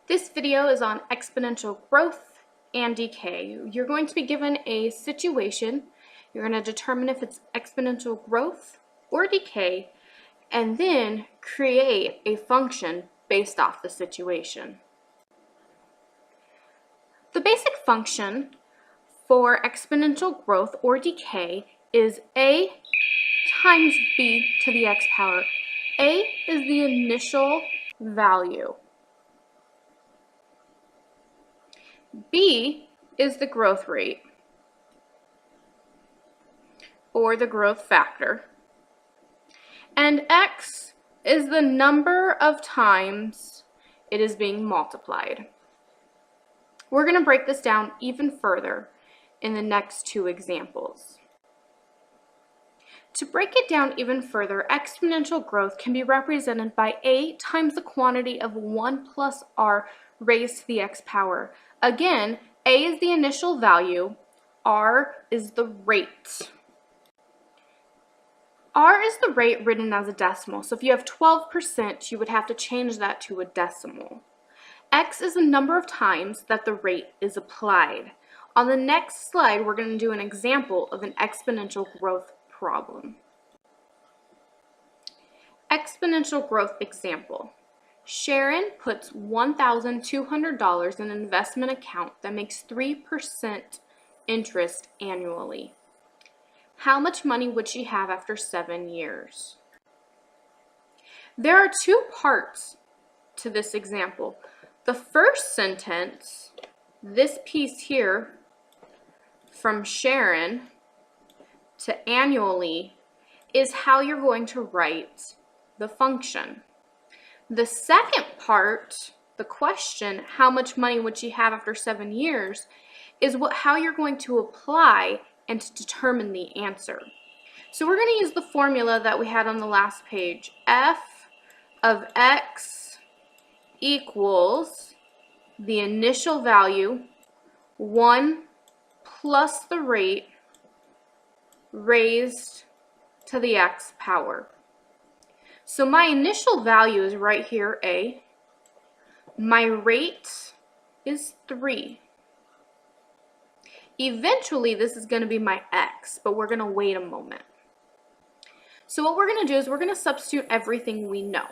This video is on exponential growth and decay. You're going to be given a situation. You're going to determine if it's exponential growth or decay, and then create a function based off the situation. The basic function for exponential growth or decay is a times b to the x power. A is the initial value. B is the growth rate, or the growth factor. And x is the number of times it is being multiplied. We're going to break this down even further in the next two examples. To break it down even further, exponential growth can be represented by a times the quantity of 1 plus r raised to the x power. Again, a is the initial value, r is the rate. R is the rate written as a decimal, so if you have 12%, you would have to change that to a decimal. X is the number of times that the rate is applied. On the next slide, we're going to do an example of an exponential growth problem. Exponential growth example. Sharon puts $1,200 in an investment account that makes 3% interest annually. How much money would she have after 7 years? There are two parts to this example. The first sentence, this piece here, from Sharon to annually, is how you're going to write the function. The second part, the question, how much money would she have after 7 years, is how you're going to apply and to determine the answer. So we're going to use the formula that we had on the last page. F of x equals the initial value, 1 plus the rate raised to the x power. So my initial value is right here, a. My rate is 3. Eventually, this is going to be my x, but we're going to wait a moment. So what we're going to do is we're going to substitute everything we know.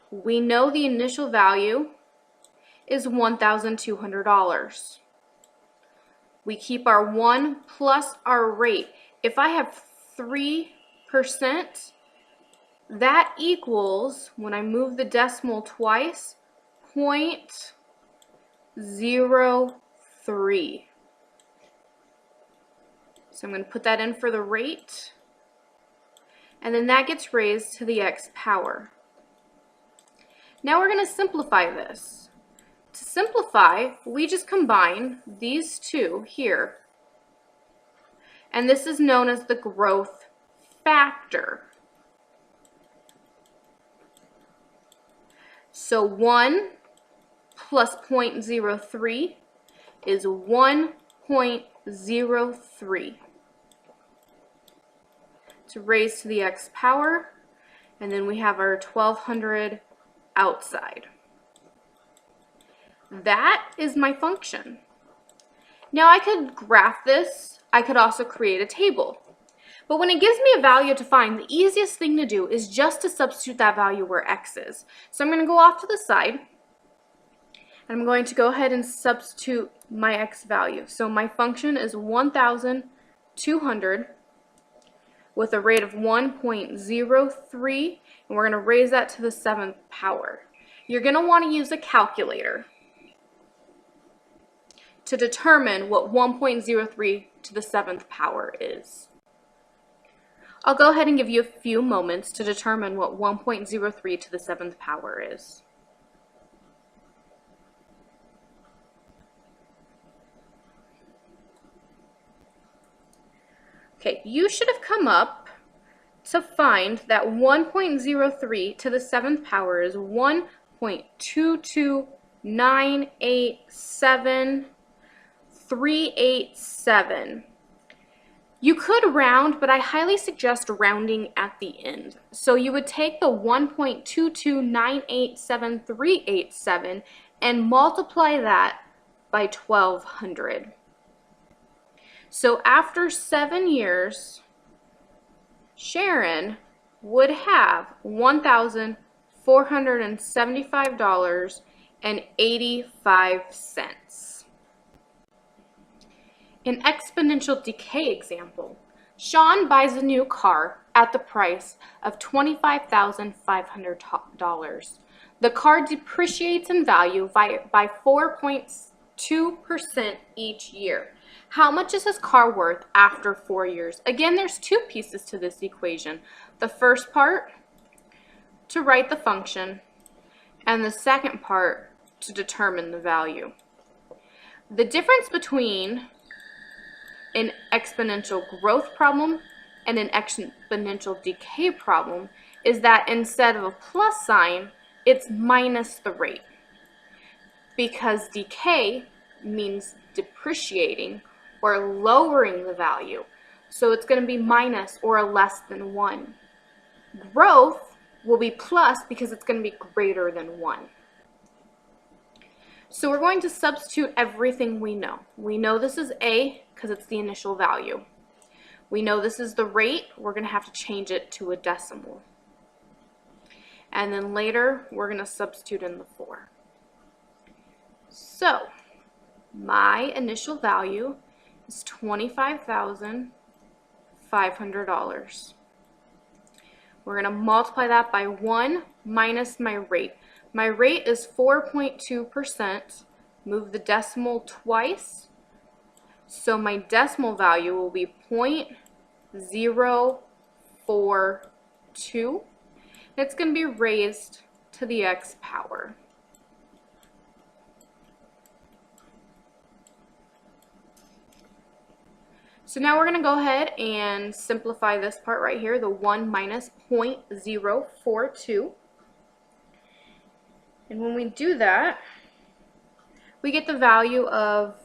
We know the initial value is $1,200. We keep our 1 plus our rate. If I have 3%, that equals, when I move the decimal twice, 0.03. So I'm going to put that in for the rate, and then that gets raised to the x power. Now we're going to simplify this. To simplify, we just combine these two here, and this is known as the growth factor. So 1 plus 0.03 is 1.03. It's raised to the x power, and then we have our 1,200 outside. That is my function. Now I could graph this. I could also create a table. But when it gives me a value to find, the easiest thing to do is just to substitute that value where x is. So I'm going to go off to the side, and I'm going to go ahead and substitute my x value. So my function is 1,200 with a rate of 1.03, and we're going to raise that to the 7th power. You're going to want to use a calculator to determine what 1.03 to the 7th power is. I'll go ahead and give you a few moments to determine what 1.03 to the 7th power is. Okay, you should have come up to find that 1.03 to the 7th power is 1.22987,387. You could round, but I highly suggest rounding at the end. So you would take the 1.2298737 and multiply that by 1200. So after 7 years, Sharon would have $1,475.85. An exponential decay example. Sean buys a new car at the price of $25,500. The car depreciates in value by 4.2% each year. How much is his car worth after 4 years? Again, there's two pieces to this equation. The first part, to write the function, and the second part, to determine the value. The difference between an exponential growth problem and an exponential decay problem is that instead of a plus sign, it's minus the rate. Because decay means depreciating or lowering the value. So it's going to be minus or less than 1. Growth will be plus because it's going to be greater than 1. So we're going to substitute everything we know. We know this is A because it's the initial value. We know this is the rate. We're going to have to change it to a decimal. And then later, we're going to substitute in the 4. So my initial value is $25,500. We're going to multiply that by 1 minus my rate. My rate is 4.2%. Move the decimal twice. So my decimal value will be 0.042. It's going to be raised to the x power. So now we're going to go ahead and simplify this part right here, the 1 minus 0.042. And when we do that, we get the value of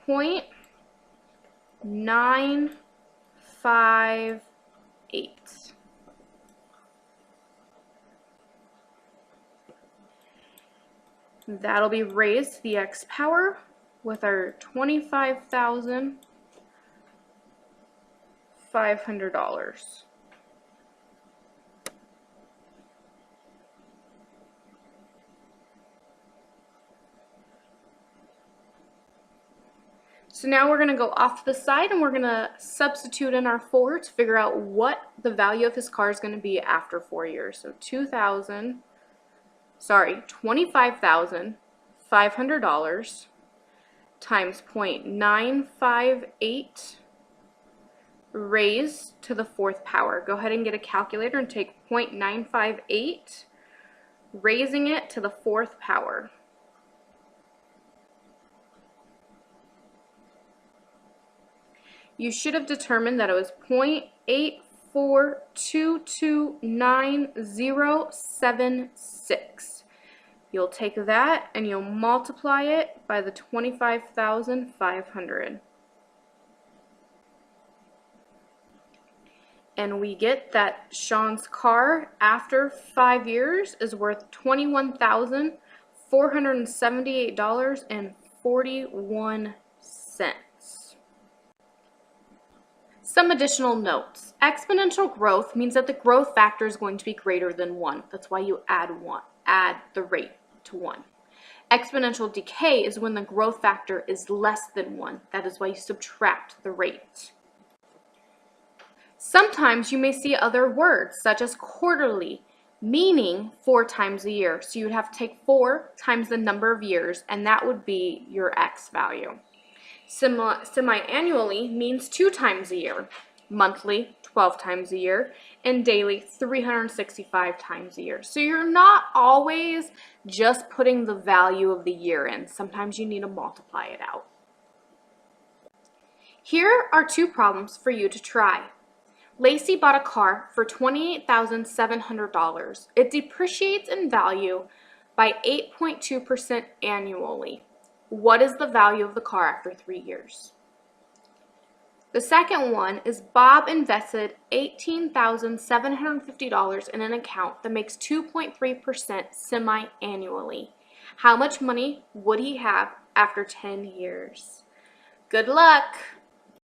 0.958. That'll be raised to the x power with our $25,500. So now we're going to go off to the side and we're going to substitute in our 4 to figure out what the value of his car is going to be after 4 years. So $25,500 times 0.958 raised to the 4th power. Go ahead and get a calculator and take 0.958, raising it to the 4th power. You should have determined that it was 0.8422976. You'll take that and you'll multiply it by the 25,500. And we get that Sean's car after 5 years is worth $21,478.41. Some additional notes. Exponential growth means that the growth factor is going to be greater than 1. That's why you add the rate to 1. Exponential decay is when the growth factor is less than 1. That is why you subtract the rate. Sometimes you may see other words, such as quarterly, meaning 4 times a year. So you would have to take 4 times the number of years, and that would be your x value. Semi-annually means 2 times a year, monthly 12 times a year, and daily 365 times a year. So you're not always just putting the value of the year in. Sometimes you need to multiply it out. Here are 2 problems for you to try. Lacey bought a car for $28,700. It depreciates in value by 8.2% annually. What is the value of the car after 3 years? The second one is Bob invested $18,750 in an account that makes 2.3% semi-annually. How much money would he have after 10 years? Good luck!